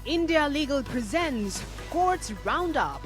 India Legal presents Courts Roundup.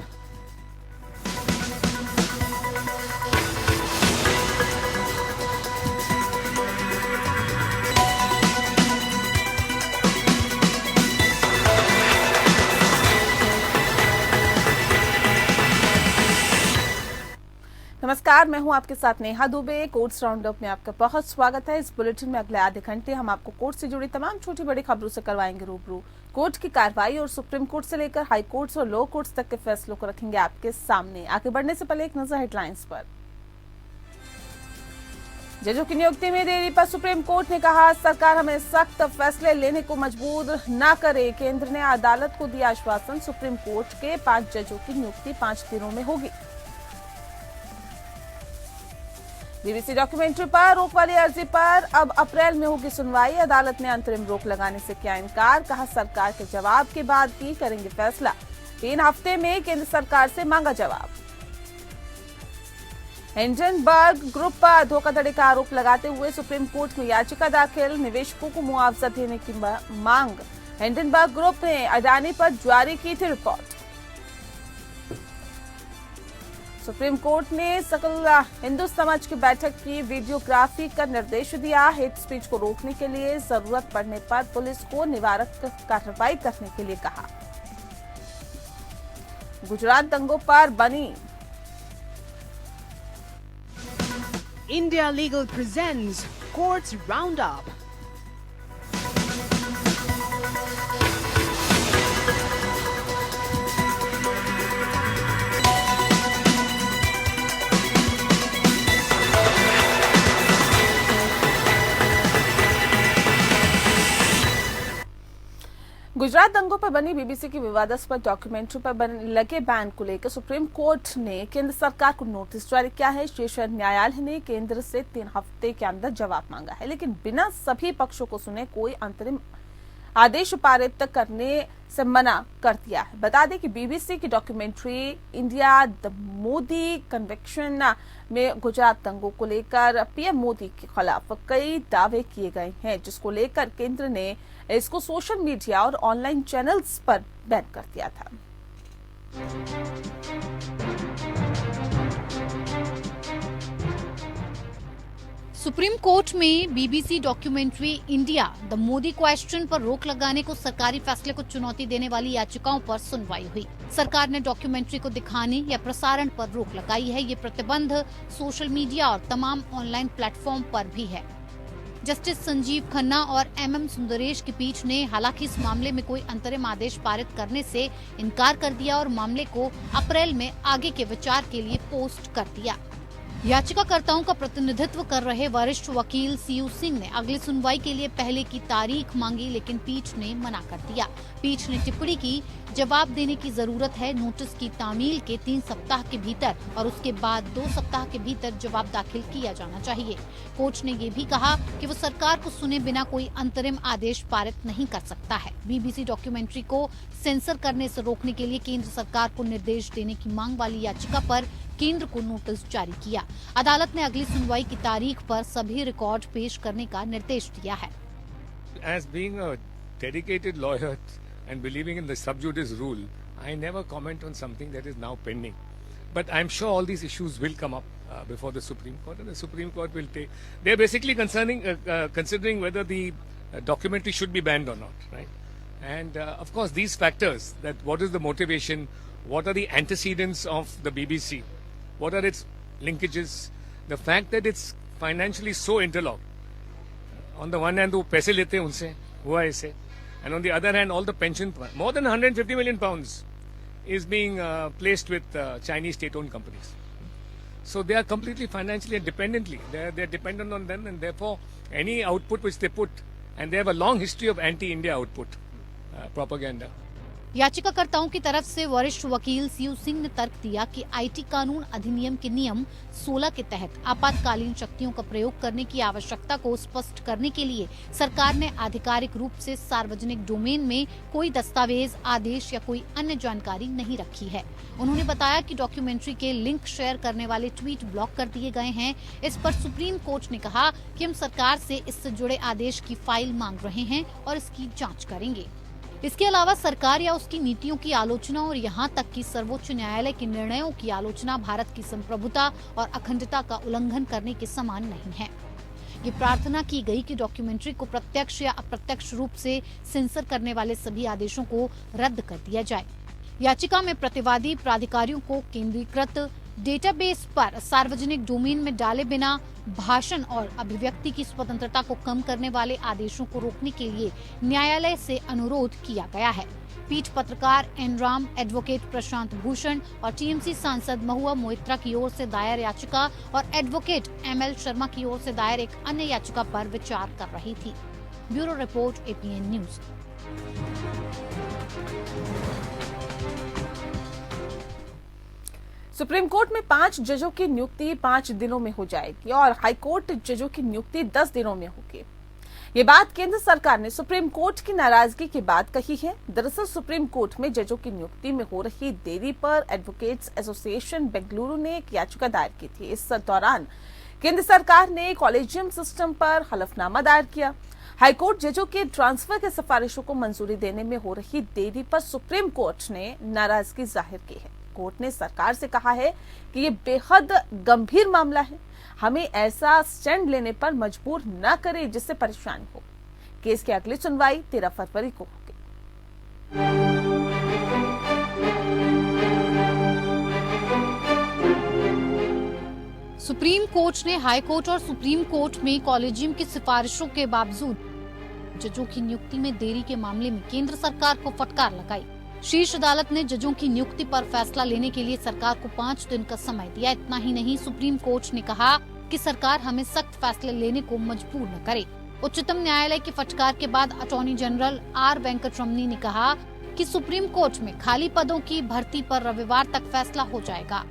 नमस्कार, मैं हूं आपके साथ नेहा दुबे। कोर्ट्स राउंडअप में आपका बहुत स्वागत है। इस बुलेटिन में अगले आधे घंटे हम आपको कोर्ट से जुड़ी तमाम छोटी बड़ी खबरों से करवाएंगे रूबरू। कोर्ट की कार्रवाई और सुप्रीम कोर्ट से लेकर हाई कोर्ट्स और लो कोर्ट्स तक के फैसलों को रखेंगे आपके सामने। आगे बढ़ने से पहले एक नजर हेडलाइंस पर। जजों की नियुक्ति में देरी पर सुप्रीम कोर्ट ने कहा, सरकार हमें सख्त फैसले लेने को मजबूर न करे। केंद्र ने अदालत को दिया आश्वासन, सुप्रीम कोर्ट के 5 जजों की नियुक्ति 5 दिनों में होगी। बीबीसी डॉक्यूमेंट्री पर रोक वाली अर्जी पर अब अप्रैल में होगी सुनवाई। अदालत ने अंतरिम रोक लगाने से किया इनकार, कहा सरकार के जवाब के बाद ही करेंगे फैसला। 3 हफ्ते में केंद्र सरकार से मांगा जवाब। हिंडनबर्ग ग्रुप पर धोखाधड़ी का आरोप लगाते हुए सुप्रीम कोर्ट में याचिका दाखिल, निवेशकों को मुआवजा देने की मांग। हिंडनबर्ग ग्रुप ने अडानी पर जारी की थी रिपोर्ट। सुप्रीम कोर्ट ने सकल हिंदू समाज की बैठक की वीडियोग्राफी का निर्देश दिया। हेट स्पीच को रोकने के लिए जरूरत पड़ने पर पुलिस को निवारक कार्रवाई करने के लिए कहा। गुजरात दंगों पर बनी India Legal presents Courts Roundup. Gujarat दंगों पर बनी बीबीसी की विवादास्पद डॉक्यूमेंट्री पर लगे बैन को लेकर सुप्रीम कोर्ट ने केंद्र सरकार को नोटिस जारी किया है। शीर्ष न्यायालय ने केंद्र से 3 हफ्ते के अंदर जवाब मांगा है, लेकिन बिना सभी पक्षों को सुने कोई अंतरिम आदेश पारित करने से मना कर दिया है। बता दें कि बीबीसी की documentary India the Modi convection में गुजरात दंगों को लेकर पीएम मोदी के खिलाफ कई दावे किए गए हैं, जिसको लेकर केंद्र ने इसको सोशल मीडिया और ऑनलाइन चैनल्स पर बैन कर दिया था। सुप्रीम कोर्ट में BBC documentary India the Modi question पर रोक लगाने को सरकारी फैसले को चुनौती देने वाली याचिकाओं पर सुनवाई हुई। सरकार ने डॉक्यूमेंट्री को दिखाने या प्रसारण पर रोक लगाई है। ये प्रतिबंध सोशल मीडिया और तमाम ऑनलाइन प्लेटफॉर्म पर भी है। जस्टिस संजीव खन्ना और एमएम सुंदरेश की पीठ ने हालांकि इस मामले में कोई अंतरिम आदेश पारित करने से इनकार कर दिया और मामले को अप्रैल में आगे के विचार के लिए पोस्ट कर दिया। याचिकाकर्ताओं का प्रतिनिधित्व कर रहे वरिष्ठ वकील सीयू सिंह ने अगली सुनवाई के लिए पहले की तारीख मांगी, लेकिन पीठ ने मना कर दिया। पीठ ने टिप्पणी की, जवाब देने की जरूरत है। नोटिस की तामील के 3 सप्ताह के भीतर और उसके बाद 2 सप्ताह के भीतर जवाब दाखिल किया जाना चाहिए। कोर्ट ने ये भी कहा कि वो सरकार को सुने बिना कोई अंतरिम आदेश पारित नहीं कर सकता है। बीबीसी डॉक्यूमेंट्री को सेंसर करने से रोकने के लिए केंद्र सरकार को निर्देश देने की मांग वाली याचिका पर केंद्र को नोटिस जारी किया। अदालत ने अगली सुनवाई की तारीख पर सभी रिकॉर्ड पेश करने का निर्देश दिया है। As being a dedicated lawyer and believing in the sub judice rule, I never comment on something that is now pending. But I'm sure all these issues will come up before the Supreme Court, and the Supreme Court will take. They're basically considering whether the documentary should be banned or not, right? And of course, these factors, that what is the motivation, what are the antecedents of the BBC, what are its linkages, the fact that it's financially so interlocked. On the one hand, वो पैसे लेते हैं उनसे, हुआ ऐसे, and on the other hand, all the pension, more than 150 million pounds is being placed with Chinese state-owned companies. So they are completely financially and dependently. They're dependent on them, and therefore any output which they put, and they have a long history of anti-India output propaganda. याचिकाकर्ताओं की तरफ से वरिष्ठ वकील CU Singh ने तर्क दिया कि आईटी कानून अधिनियम के नियम 16 के तहत आपातकालीन शक्तियों का प्रयोग करने की आवश्यकता को स्पष्ट करने के लिए सरकार ने आधिकारिक रूप से सार्वजनिक डोमेन में कोई दस्तावेज, आदेश या कोई अन्य जानकारी नहीं रखी है। उन्होंने बताया कि डॉक्यूमेंट्री के लिंक शेयर करने वाले ट्वीट ब्लॉक कर दिए गए हैं। इस पर सुप्रीम कोर्ट ने कहा कि हम सरकार से इससे जुड़े आदेश की फाइल मांग रहे हैं और इसकी जाँच करेंगे। इसके अलावा सरकार या उसकी नीतियों की आलोचना और यहाँ तक कि सर्वोच्च न्यायालय के निर्णयों की आलोचना भारत की संप्रभुता और अखंडता का उल्लंघन करने के समान नहीं है। ये प्रार्थना की गई कि डॉक्यूमेंट्री को प्रत्यक्ष या अप्रत्यक्ष रूप से सेंसर करने वाले सभी आदेशों को रद्द कर दिया जाए। याचिका में प्रतिवादी प्राधिकारियों को केंद्रीकृत डेटाबेस पर सार्वजनिक डोमेन में डाले बिना भाषण और अभिव्यक्ति की स्वतंत्रता को कम करने वाले आदेशों को रोकने के लिए न्यायालय से अनुरोध किया गया है। पीठ पत्रकार एन राम, एडवोकेट प्रशांत भूषण और टीएमसी सांसद महुआ मोइत्रा की ओर से दायर याचिका और एडवोकेट एमएल शर्मा की ओर से दायर एक अन्य याचिका पर विचार कर रही थी। Bureau report, APN news. Supreme court में 5 जजों की नियुक्ति 5 दिनों में हो जाएगी और हाई कोर्ट जजों की नियुक्ति 10 दिनों में होगी। ये बात केंद्र सरकार ने सुप्रीम कोर्ट की नाराजगी के बाद कही है। दरअसल सुप्रीम कोर्ट में जजों की नियुक्ति में हो रही देरी पर एडवोकेट्स एसोसिएशन बेंगलुरु ने एक याचिका दायर की थी। इस दौरान केंद्र सरकार ने कॉलेजियम सिस्टम पर हलफनामा दायर किया। हाईकोर्ट जजों के ट्रांसफर की सिफारिशों को मंजूरी देने में हो रही देरी पर सुप्रीम कोर्ट ने नाराजगी जाहिर की है। कोर्ट ने सरकार से कहा है कि ये बेहद गंभीर मामला है, हमें ऐसा स्टैंड लेने पर मजबूर न करे जिससे परेशानी हो। केस की अगली सुनवाई 13 फरवरी को होगी। सुप्रीम कोर्ट ने हाई कोर्ट और सुप्रीम कोर्ट में कॉलेजियम की सिफारिशों के बावजूद जजों की नियुक्ति में देरी के मामले में केंद्र सरकार को फटकार लगाई। शीर्ष अदालत ने जजों की नियुक्ति पर फैसला लेने के लिए सरकार को 5 दिन का समय दिया। इतना ही नहीं, सुप्रीम कोर्ट ने कहा कि सरकार हमें सख्त फैसले लेने को मजबूर न करे। उच्चतम न्यायालय की फटकार के बाद अटॉर्नी जनरल आर वेंकटरमनी ने कहा कि सुप्रीम कोर्ट में खाली पदों की भर्ती पर रविवार तक फैसला हो जाएगा।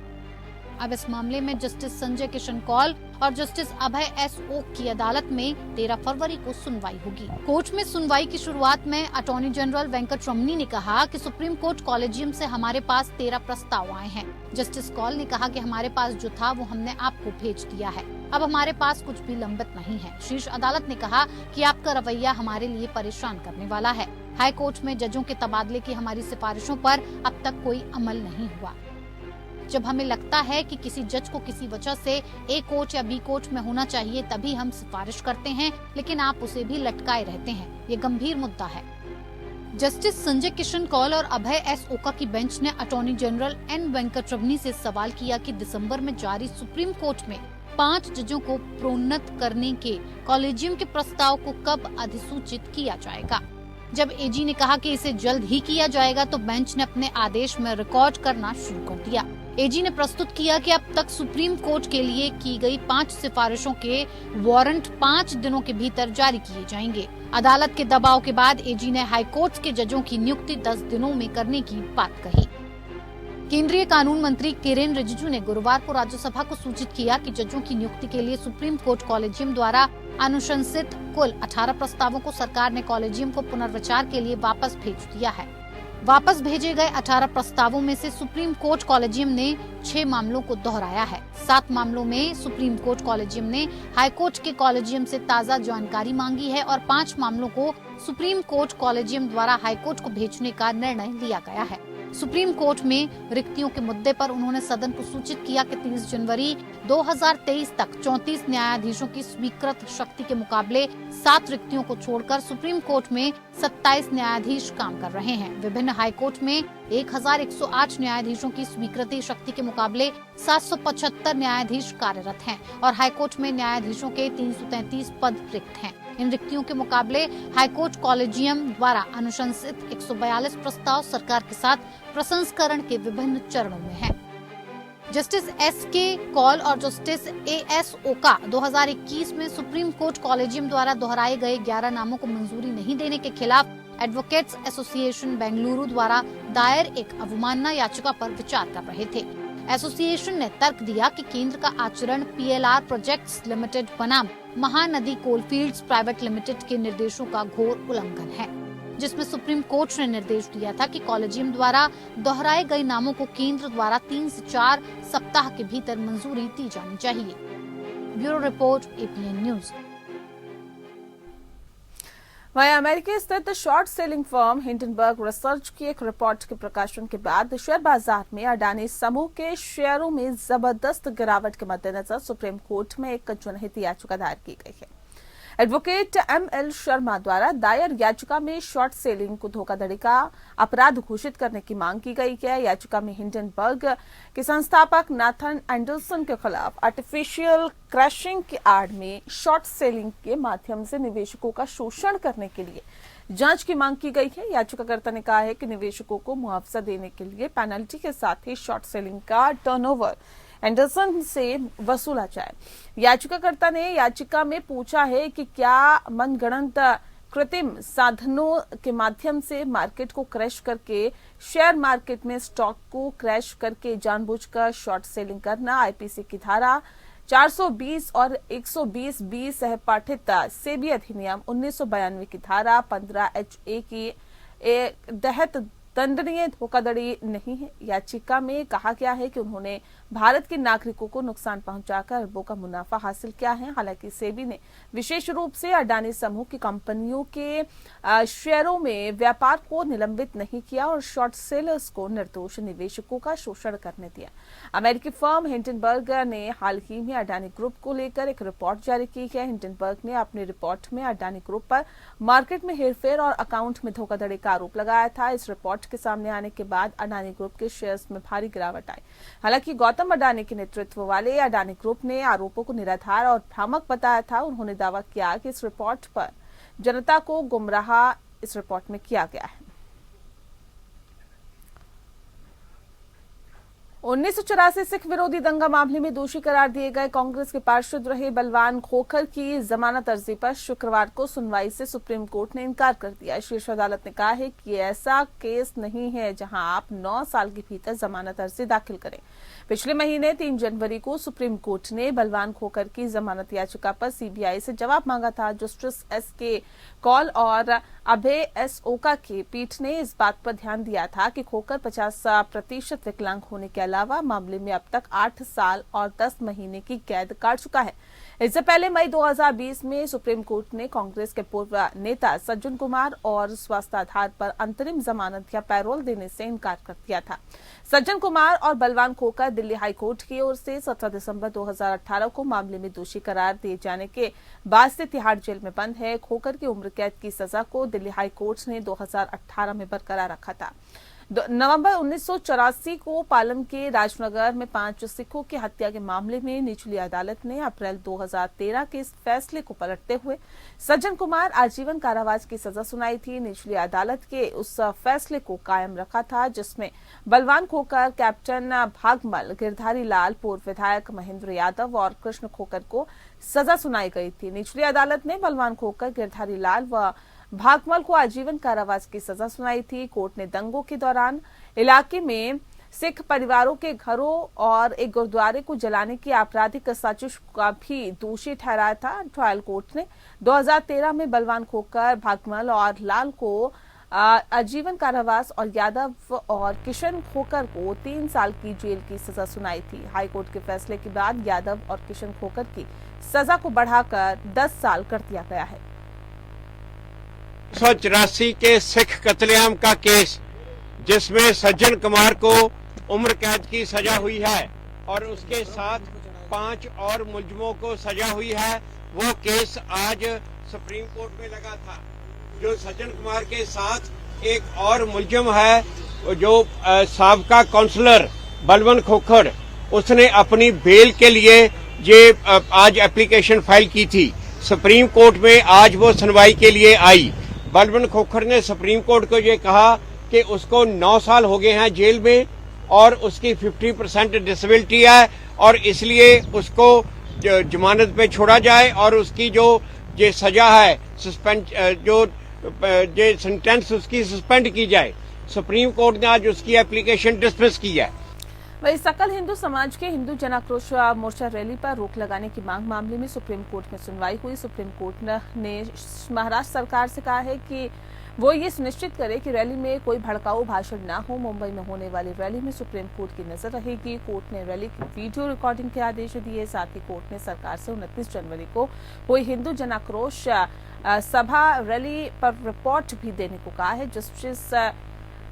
अब इस मामले में जस्टिस संजय किशन कौल और जस्टिस अभय एस ओक की अदालत में 13 फरवरी को सुनवाई होगी। कोर्ट में सुनवाई की शुरुआत में अटॉर्नी जनरल वेंकटरमनी ने कहा कि सुप्रीम कोर्ट कॉलेजियम से हमारे पास 13 प्रस्ताव आए हैं। जस्टिस कौल ने कहा कि हमारे पास जो था वो हमने आपको भेज दिया है, अब हमारे पास कुछ भी लंबित नहीं है। शीर्ष अदालत ने कहा कि आपका रवैया हमारे लिए परेशान करने वाला है। हाई कोर्ट में जजों के तबादले की हमारी सिफारिशों पर अब तक कोई अमल नहीं हुआ। जब हमें लगता है कि किसी जज को किसी वजह से ए कोर्ट या बी कोर्ट में होना चाहिए तभी हम सिफारिश करते हैं, लेकिन आप उसे भी लटकाए रहते हैं। ये गंभीर मुद्दा है। जस्टिस संजय किशन कौल और अभय एस ओका की बेंच ने अटॉर्नी जनरल एन वेंकटरमनी से सवाल किया कि दिसंबर में जारी सुप्रीम कोर्ट में 5 जजों को प्रोन्नत करने के कॉलेजियम के प्रस्ताव को कब अधिसूचित किया जाएगा। जब एजी ने कहा कि इसे जल्द ही किया जाएगा तो बेंच ने अपने आदेश में रिकॉर्ड करना शुरू कर दिया। एजी ने प्रस्तुत किया कि अब तक सुप्रीम कोर्ट के लिए की गई 5 सिफारिशों के वारंट 5 दिनों के भीतर जारी किए जाएंगे। अदालत के दबाव के बाद एजी ने हाई कोर्ट के जजों की नियुक्ति 10 दिनों में करने की बात कही। केंद्रीय कानून मंत्री किरेन रिजिजू ने गुरुवार को राज्यसभा को सूचित किया कि जजों की नियुक्ति के लिए सुप्रीम कोर्ट कॉलेजियम द्वारा अनुशंसित कुल 18 प्रस्तावों को सरकार ने कॉलेजियम को पुनर्विचार के लिए वापस भेज दिया है। वापस भेजे गए 18 प्रस्तावों में से सुप्रीम कोर्ट कॉलेजियम ने 6 मामलों को दोहराया है। 7 मामलों में सुप्रीम कोर्ट कॉलेजियम ने हाई कोर्ट के कॉलेजियम से ताज़ा जानकारी मांगी है और 5 मामलों को सुप्रीम कोर्ट कॉलेजियम द्वारा हाई कोर्ट को भेजने का निर्णय लिया गया है। सुप्रीम कोर्ट में रिक्तियों के मुद्दे पर उन्होंने सदन को सूचित किया कि 30 जनवरी 2023 तक 34 न्यायाधीशों की स्वीकृत शक्ति के मुकाबले 7 रिक्तियों को छोड़कर सुप्रीम कोर्ट में 27 न्यायाधीश काम कर रहे हैं। विभिन्न हाई कोर्ट में 1108 न्यायाधीशों की स्वीकृति शक्ति के मुकाबले 775 न्यायाधीश कार्यरत हैं और हाई कोर्ट में न्यायाधीशों के 333 पद रिक्त हैं। इन रिक्तियों के मुकाबले हाईकोर्ट कॉलेजियम द्वारा अनुशंसित 142 प्रस्ताव सरकार के साथ प्रसंस्करण के विभिन्न चरणों में हैं। Justice SK. कौल और जस्टिस ए.एस. ओका 2021 में सुप्रीम कोर्ट कॉलेजियम द्वारा दोहराए गए 11 नामों को मंजूरी नहीं देने के खिलाफ एडवोकेट्स एसोसिएशन बेंगलुरु द्वारा दायर एक अवमानना याचिका पर विचार कर रहे थे। एसोसिएशन ने तर्क दिया कि केंद्र का आचरण पीएलआर प्रोजेक्ट्स लिमिटेड बनाम महानदी कोलफील्ड्स प्राइवेट लिमिटेड के निर्देशों का घोर उल्लंघन है, जिसमें सुप्रीम कोर्ट ने निर्देश दिया था कि कॉलेजियम द्वारा दोहराए गए नामों को केंद्र द्वारा 3 से 4 सप्ताह के भीतर मंजूरी दी जानी चाहिए। Bureau report, APN news. वहीं अमेरिकी स्थित short selling firm Hindenburg research की एक रिपोर्ट के प्रकाशन के बाद शेयर बाजार में अडानी समूह के शेयरों में जबरदस्त गिरावट के मद्देनजर सुप्रीम कोर्ट में एक जनहित याचिका दायर की गई है। एडवोकेट एमएल शर्मा द्वारा दायर याचिका में शॉर्ट सेलिंग को धोखाधड़ी का अपराध घोषित करने की मांग की गई है। याचिका में हिंडनबर्ग के संस्थापक नाथन एंडरसन के खिलाफ आर्टिफिशियल क्रैशिंग की आड़ में शॉर्ट सेलिंग के माध्यम से निवेशकों का शोषण करने के लिए जांच की मांग की गई है। याचिकाकर्ता ने कहा है कि निवेशकों को मुआवजा देने के लिए पेनल्टी के साथ ही शॉर्ट सेलिंग का टर्नओवर एंडरसन से वसूला जाए। याचिकाकर्ता ने याचिका में पूछा है कि क्या मनगढ़ंत कृत्रिम साधनों के माध्यम से मार्केट को क्रैश करके शेयर मार्केट में स्टॉक को क्रैश करके जानबूझकर शॉर्ट सेलिंग करना आईपीसी की धारा 420 और 120(b) सहपाठित सेबी अधिनियम 1992 की धारा 15(HA) की तहत दंडनीय धोखाधड़ी नहीं है। याचिका में कहा गया है कि उन्होंने भारत के नागरिकों को नुकसान पहुंचाकर अरबों का मुनाफा हासिल किया है। हालांकि सेबी ने विशेष रूप से अडानी समूह की कंपनियों के शेयरों में व्यापार को निलंबित नहीं किया और शॉर्ट सेलर्स को निर्दोष निवेशकों का शोषण करने दिया। अमेरिकी फर्म हिंडनबर्ग ने हाल ही में अडानी ग्रुप को लेकर एक रिपोर्ट जारी की है। हिंडनबर्ग ने अपनी रिपोर्ट में अडानी ग्रुप पर मार्केट में हेरफेर और अकाउंट में धोखाधड़ी का आरोप लगाया था। इस रिपोर्ट के सामने आने के बाद अडानी ग्रुप के शेयर्स में भारी गिरावट आई। हालांकि गौतम अडानी के नेतृत्व वाले अडानी ग्रुप ने आरोपों को निराधार और भ्रामक बताया था। उन्होंने दावा किया कि इस रिपोर्ट पर जनता को गुमराह इस रिपोर्ट में किया गया है। 1984 सिख विरोधी दंगा मामले में दोषी करार दिए गए कांग्रेस के पार्षद रहे बलवान खोखर की जमानत अर्जी पर शुक्रवार को सुनवाई से सुप्रीम कोर्ट ने इनकार कर दिया। शीर्ष अदालत ने कहा है कि ऐसा केस नहीं है जहां आप 9 साल के भीतर जमानत अर्जी दाखिल करें। पिछले महीने 3 जनवरी को सुप्रीम कोर्ट ने बलवान खोखर की जमानत याचिका पर सीबीआई से जवाब मांगा था। जस्टिस एसके कौल और अभय एस ओका की पीठ ने इस बात पर ध्यान दिया था कि खोखर 50% विकलांग होने के अलावा मामले में अब तक 8 साल और 10 महीने की कैद काट चुका है। इससे पहले मई 2020 में सुप्रीम कोर्ट ने कांग्रेस के पूर्व नेता सज्जन कुमार और स्वास्थ्य आधार पर अंतरिम जमानत या पैरोल देने से इनकार कर दिया था। सज्जन कुमार और बलवान खोखर दिल्ली हाईकोर्ट की ओर से 17 दिसंबर 2018 को मामले में दोषी करार दिए जाने के बाद से तिहाड़ जेल में बंद है। खोखर की उम्र कैद की सजा को दिल्ली हाईकोर्ट ने 2018 में बरकरार रखा था। नवंबर 1984 को पालम के राजनगर में 5 सिखों की हत्या के मामले में निचली अदालत ने अप्रैल 2013 के इस फैसले को पलटते हुए सज्जन कुमार आजीवन कारावास की सजा सुनाई थी। निचली अदालत के उस फैसले को कायम रखा था जिसमें बलवान खोखर, कैप्टन भागमल, गिरधारी लाल, पूर्व विधायक महेंद्र यादव और कृष्ण खोखर को सजा सुनाई गई थी। निचली अदालत ने बलवान खोखर, गिरधारी लाल व भागमल को आजीवन कारावास की सजा सुनाई थी। कोर्ट ने दंगों के दौरान इलाके में सिख परिवारों के घरों और एक गुरुद्वारे को जलाने की आपराधिक साजिश का भी दोषी ठहराया था। ट्रायल कोर्ट ने 2013 में बलवान खोखर, भागमल और लाल को आजीवन कारावास और यादव और किशन खोखर को 3 साल की जेल की सजा सुनाई थी। हाईकोर्ट के फैसले के बाद यादव और किशन खोखर की सजा को बढ़ाकर 10 साल कर दिया गया है। 1984 के सिख कत्लेआम का केस जिसमें सज्जन कुमार को उम्र कैद की सजा हुई है और उसके साथ 5 और मुलजमों को सजा हुई है, वो केस आज सुप्रीम कोर्ट में लगा था। जो सज्जन कुमार के साथ एक और मुलजम है जो साबका काउंसलर बलवान खोखर, उसने अपनी बेल के लिए ये आज एप्लीकेशन फाइल की थी। सुप्रीम कोर्ट में आज वो सुनवाई के लिए आई। बलवान खोखर ने सुप्रीम कोर्ट को ये कहा कि उसको 9 साल हो गए हैं जेल में और उसकी 50% डिसेबिलिटी है और इसलिए उसको जमानत पे छोड़ा जाए और उसकी जो ये सजा है सस्पेंड जो सेंटेंस उसकी सस्पेंड की जाए। सुप्रीम कोर्ट ने आज उसकी एप्लीकेशन डिसमिस की है। वही सकल हिंदू समाज के हिंदू जन आक्रोश मोर्चा रैली पर रोक लगाने की मांग मामले में सुप्रीम कोर्ट में सुनवाई हुई। सुप्रीम कोर्ट ने महाराष्ट्र सरकार से कहा है कि वो ये सुनिश्चित करे कि रैली में कोई भड़काऊ भाषण न हो। मुंबई में होने वाली रैली में सुप्रीम कोर्ट की नजर रहेगी। कोर्ट ने रैली की वीडियो रिकॉर्डिंग के आदेश दिए। साथ ही कोर्ट ने सरकार से 29 जनवरी को हुई हिंदू जन आक्रोश सभा रैली पर रिपोर्ट भी देने को कहा है। Justice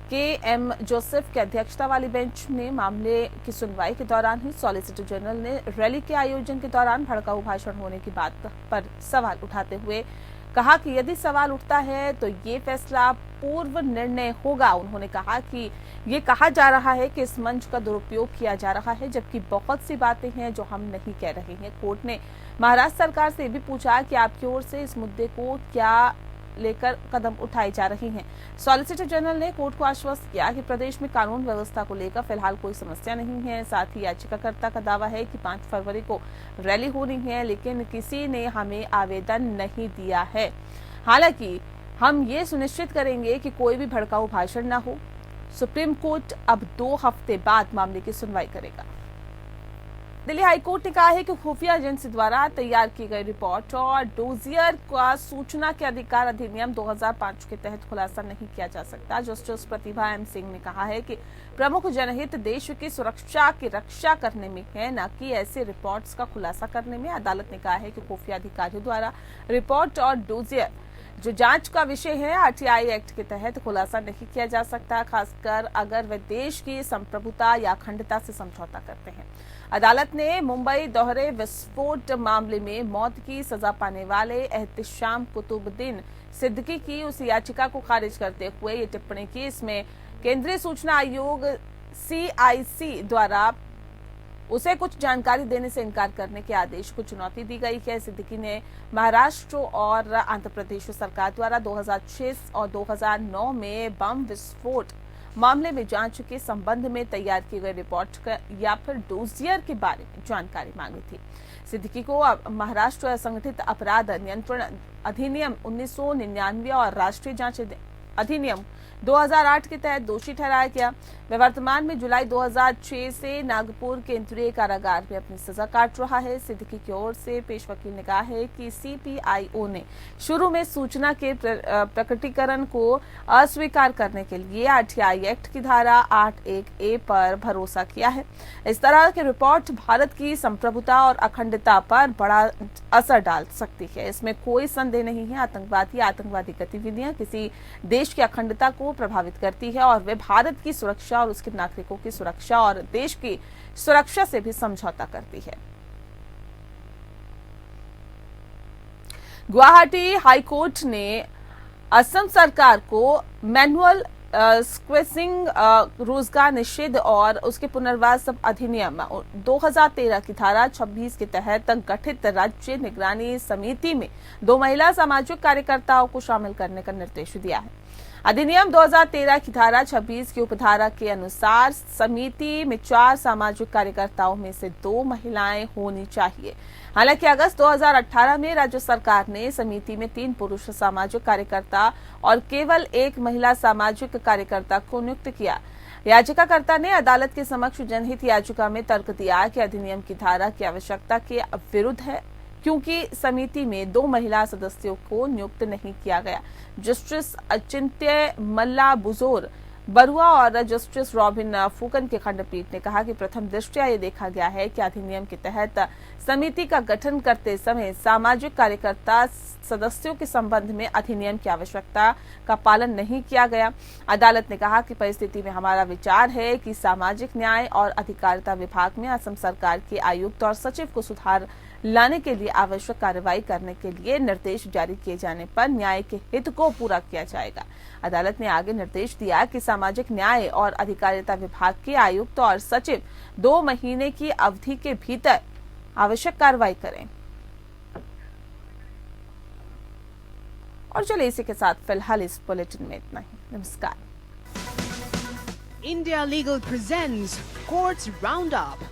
KM. जोसेफ की अध्यक्षता वाली बेंच ने मामले की सुनवाई के दौरान ही सॉलिसिटर जनरल ने रैली के आयोजन के दौरान भड़काऊ भाषण होने की बात पर सवाल उठाते हुए कहा कि यदि सवाल उठता है तो ये फैसला पूर्व निर्णय होगा। उन्होंने कहा कि ये कहा जा रहा है कि इस मंच का दुरुपयोग किया जा रहा है, जबकि बहुत सी बातें हैं जो हम नहीं कह रहे हैं। कोर्ट ने महाराष्ट्र सरकार से भी पूछा कि आपकी ओर से इस मुद्दे को क्या लेकर कदम उठाए जा रहे हैं। सॉलिसिटर जनरल ने कोर्ट को आश्वस्त किया कि प्रदेश में कानून व्यवस्था को लेकर फिलहाल कोई समस्या नहीं है। साथ ही याचिकाकर्ता का दावा है कि 5 फरवरी को रैली होनी है, लेकिन किसी ने हमें आवेदन नहीं दिया है। हालांकि हम ये सुनिश्चित करेंगे कि कोई भी भड़काऊ भाषण न हो। सुप्रीम कोर्ट अब 2 हफ्ते बाद मामले की सुनवाई करेगा। दिल्ली हाईकोर्ट ने कहा है कि खुफिया एजेंसी द्वारा तैयार की गई रिपोर्ट और डोजियर का सूचना के अधिकार अधिनियम 2005 के तहत खुलासा नहीं किया जा सकता। जस्टिस प्रतिभा एम सिंह ने कहा है कि प्रमुख जनहित देश की सुरक्षा की रक्षा करने में है, न कि ऐसे रिपोर्ट्स का खुलासा करने में। अदालत ने कहा है कि खुफिया अधिकारियों द्वारा रिपोर्ट और डोजियर जो जांच का विषय है आरटीआई एक्ट के तहत खुलासा नहीं किया जा सकता, खासकर अगर वे देश की संप्रभुता या अखंडता से समझौता करते हैं। अदालत ने मुंबई दोहरे विस्फोट मामले में मौत की सजा पाने वाले एहतिशाम कुतुबुद्दीन सिद्दीकी की उस याचिका को खारिज करते हुए ये टिप्पणी की, इसमें केंद्रीय सूचना आयोग CIC द्वारा उसे कुछ जानकारी देने से इनकार करने के आदेश को चुनौती दी गई है। सिद्दीकी ने महाराष्ट्र और आंध्र प्रदेश सरकार द्वारा 2006 और 2009 में बम विस्फोट मामले में जांच के संबंध में तैयार की गई रिपोर्ट या फिर डोजियर के बारे में जानकारी मांगी थी। सिद्दीकी को महाराष्ट्र संगठित अपराध नियंत्रण अधिनियम 1999 और राष्ट्रीय जांच अधिनियम 2008 के तहत दोषी ठहराया गया। वे वर्तमान में जुलाई 2006 से नागपुर केंद्रीय कारागार में अपनी सजा काट रहा है। सिद्दीकी की ओर से पेश वकील ने कहा है कि CPIO ने शुरू में सूचना के प्रकटीकरण को अस्वीकार करने के लिए आरटीआई एक्ट की धारा 81A पर भरोसा किया है। इस तरह की रिपोर्ट भारत की संप्रभुता और अखंडता पर बड़ा असर डाल सकती है, इसमें कोई संदेह नहीं है। आतंकवादी गतिविधियां किसी देश की अखंडता को प्रभावित करती है और वे भारत की सुरक्षा और उसके नागरिकों की सुरक्षा और देश की सुरक्षा से भी समझौता करती है। गुवाहाटी हाईकोर्ट ने असम सरकार को मैनुअल स्क्वेसिंग रोजगार निषेध और उसके पुनर्वास अधिनियम 2013 की धारा 26 के तहत गठित राज्य निगरानी समिति में 2 महिला सामाजिक कार्यकर्ताओं को शामिल करने का निर्देश दिया है। अधिनियम 2013 की धारा 26 की उपधारा के अनुसार समिति में 4 सामाजिक कार्यकर्ताओं में से 2 महिलाएं होनी चाहिए। हालांकि अगस्त 2018 में राज्य सरकार ने समिति में 3 पुरुष सामाजिक कार्यकर्ता और केवल 1 महिला सामाजिक कार्यकर्ता को नियुक्त किया। याचिकाकर्ता ने अदालत के समक्ष जनहित याचिका में तर्क दिया कि अधिनियम की धारा की आवश्यकता के विरुद्ध है, क्योंकि समिति में 2 महिला सदस्यों को नियुक्त नहीं किया गया। जस्टिस अचिंत्य मल्ला बुजोर बरुआ और जस्टिस रॉबिन फूकन की खंडपीठ ने कहा कि प्रथम दृष्टया ये देखा गया है कि अधिनियम के तहत समिति का गठन करते समय सामाजिक कार्यकर्ता सदस्यों के संबंध में अधिनियम की आवश्यकता का पालन नहीं किया गया। अदालत ने कहा कि परिस्थिति में हमारा विचार है कि सामाजिक न्याय और अधिकारिता विभाग में असम सरकार के आयुक्त और सचिव को सुधार लाने के लिए आवश्यक कार्रवाई करने के लिए निर्देश जारी किए जाने पर न्याय के हित को पूरा किया जाएगा। अदालत ने आगे निर्देश दिया कि सामाजिक न्याय और अधिकारिता विभाग के आयुक्त और सचिव 2 महीने की अवधि के भीतर आवश्यक कार्रवाई करें। और चलिए इसी के साथ फिलहाल इस बुलेटिन में इतना ही। नमस्कार। India Legal presents Courts Roundup.